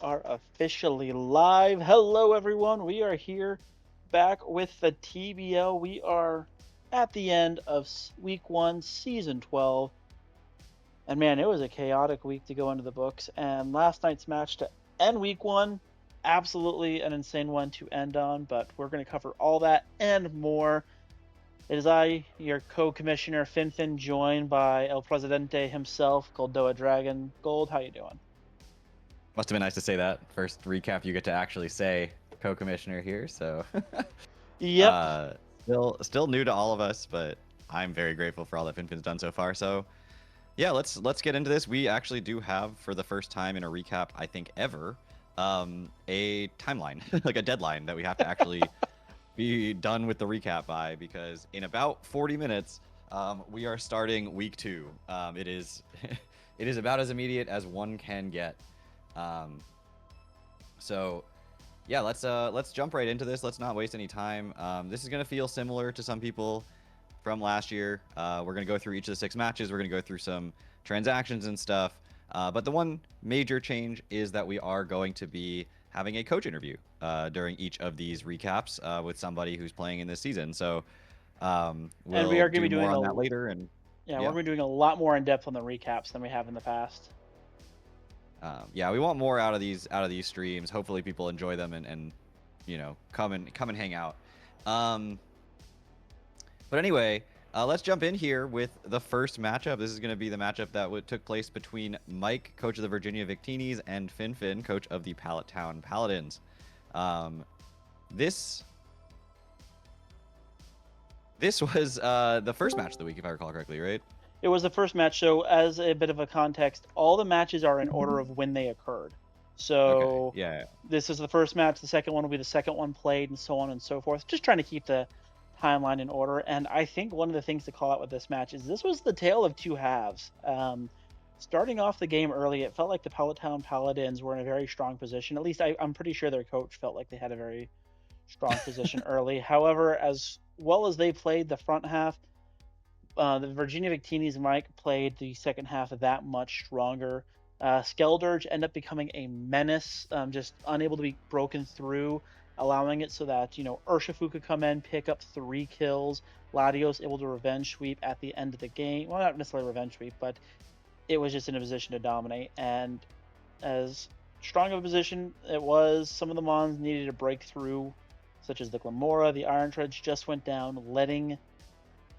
Are officially live. Hello, everyone. We are here back with the TBL. We are at the end of week one, season 12. And man, it was a chaotic week to go into the books. And last night's match to end week one, absolutely an insane one to end on. But we're going to cover all that and more. It is I, your co-commissioner, Finfin, joined by El Presidente himself, Goldoa Dragon. Gold, how you doing? Must have been nice to say that. First recap you get to actually say co-commissioner here, so Yep. uh still new to all of us, but I'm very grateful for all that Finfin's done so far. So yeah, let's get into this. We actually do have, for the first time in a recap, I think ever, a timeline, like a deadline that we have to actually be done with the recap by, because in about 40 minutes, we are starting week two. It is it is about as immediate as one can get. Um, so yeah, let's jump right into this. Let's not waste any time. This is gonna feel similar to some people from last year. We're gonna go through each of the 6 matches. We're gonna go through some transactions and stuff. But the one major change is that we are going to be having a coach interview during each of these recaps with somebody who's playing in this season. So And we we'll are going to be do doing more on a that later. And yeah, we're yeah, going to be doing a lot more in depth on the recaps than we have in the past. yeah, we want more out of these streams. Hopefully, people enjoy them and come and hang out. Um, But anyway, let's jump in here with the first matchup. This is going to be the matchup that took place between Mike, coach of the Virginia Victinis, and Finfin, coach of the Pallettown Paladins. Um, this this was the first match of the week, if I recall correctly, right? It was the first match, so as a bit of a context, all the matches are in order of when they occurred. Okay, So yeah, this is the first match, the second one will be the second one played, and so on and so forth. Just trying to keep the timeline in order. And I think one of the things to call out with this match is this was the tale of two halves. Starting off the game early, it felt like the Pallettown Paladins were in a very strong position. At least I'm pretty sure their coach felt like they had a very strong position early. However, as well as they played the front half, the Virginia Victinis Mike played the second half that much stronger. Skeldurge ended up becoming a menace, just unable to be broken through, allowing it so that Urshifu could come in, pick up 3 kills. Latios able to revenge sweep at the end of the game. Well, not necessarily revenge sweep, but it was just in a position to dominate. And as strong of a position it was, some of the Mons needed to break through, such as the Glamora. The Iron Treads just went down, letting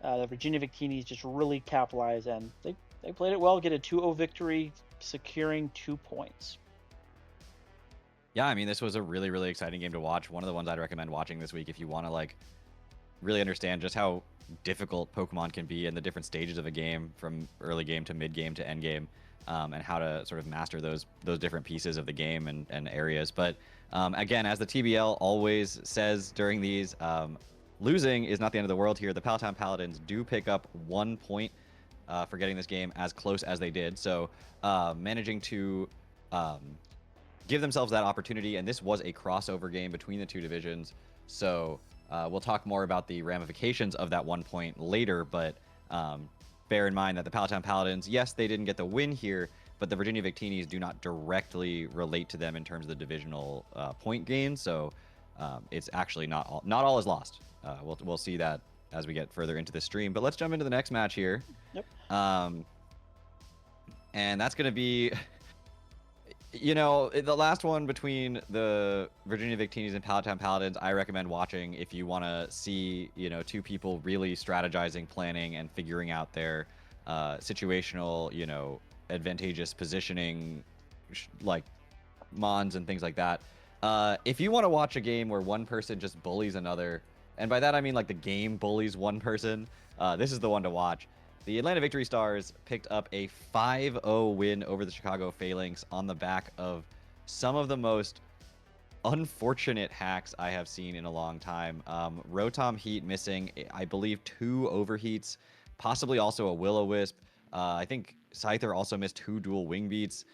the Virginia Victinis just really capitalize, and they played it well, get a 2-0 victory, securing 2 points. yeah. I mean, this was a really really exciting game to watch. One of the ones I'd recommend watching this week if you want to like really understand just how difficult Pokemon can be in the different stages of a game, from early game to mid game to end game, and how to sort of master those different pieces of the game and areas. But again, as the TBL always says during these, losing is not the end of the world here. The Pallettown Paladins do pick up 1 point for getting this game as close as they did. So managing to um, give themselves that opportunity, and this was a crossover game between the two divisions. So we'll talk more about the ramifications of that 1 point later, but bear in mind that the Pallettown Paladins, yes, they didn't get the win here, but the Virginia Victinis do not directly relate to them in terms of the divisional point gain. So it's actually not all is lost. We'll see that as we get further into the stream. But let's jump into the next match here, Yep. um, and that's going to be the last one between the Virginia Victinis and Pallettown Paladins, I recommend watching if you want to see, two people really strategizing, planning, and figuring out their situational, advantageous positioning, like mons and things like that. If you want to watch a game where one person just bullies another, and by that I mean like the game bullies one person, this is the one to watch. The Atlanta Victory Stars picked up a 5-0 win over the Chicago Phalanx on the back of some of the most unfortunate hacks I have seen in a long time. Rotom Heat missing, I believe, 2 overheats, possibly also a Will-O-Wisp. I think Scyther also missed 2 dual wing beats.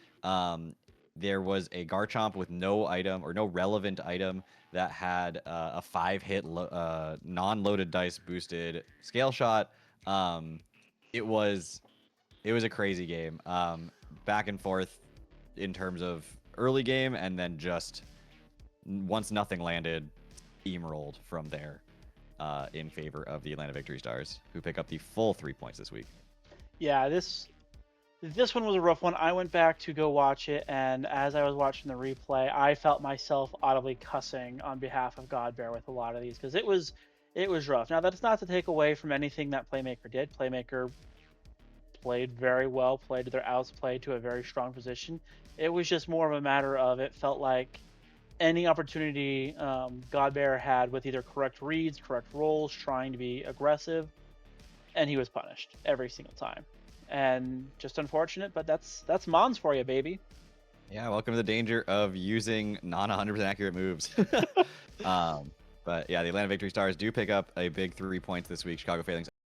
There was a Garchomp with no item or no relevant item that had a 5-hit non-loaded dice boosted scale shot. It was a crazy game, back and forth in terms of early game, and then just once nothing landed, steamrolled from there in favor of the Atlanta Victory Stars, who pick up the full 3 points this week. Yeah, this one was a rough one. I went back to go watch it, and as I was watching the replay, I felt myself audibly cussing on behalf of Godbear with a lot of these because it was rough. Now that's not to take away from anything that Playmaker did. Playmaker played very well, played to their outs, played to a very strong position. It was just more of a matter of it felt like any opportunity Godbear had with either correct reads, correct rolls, trying to be aggressive, and he was punished every single time. And just unfortunate, but that's Mons for you, baby. Yeah, welcome to the danger of using non 100% accurate moves. But yeah, the Atlanta Victory Stars do pick up a big 3 points this week. Chicago failing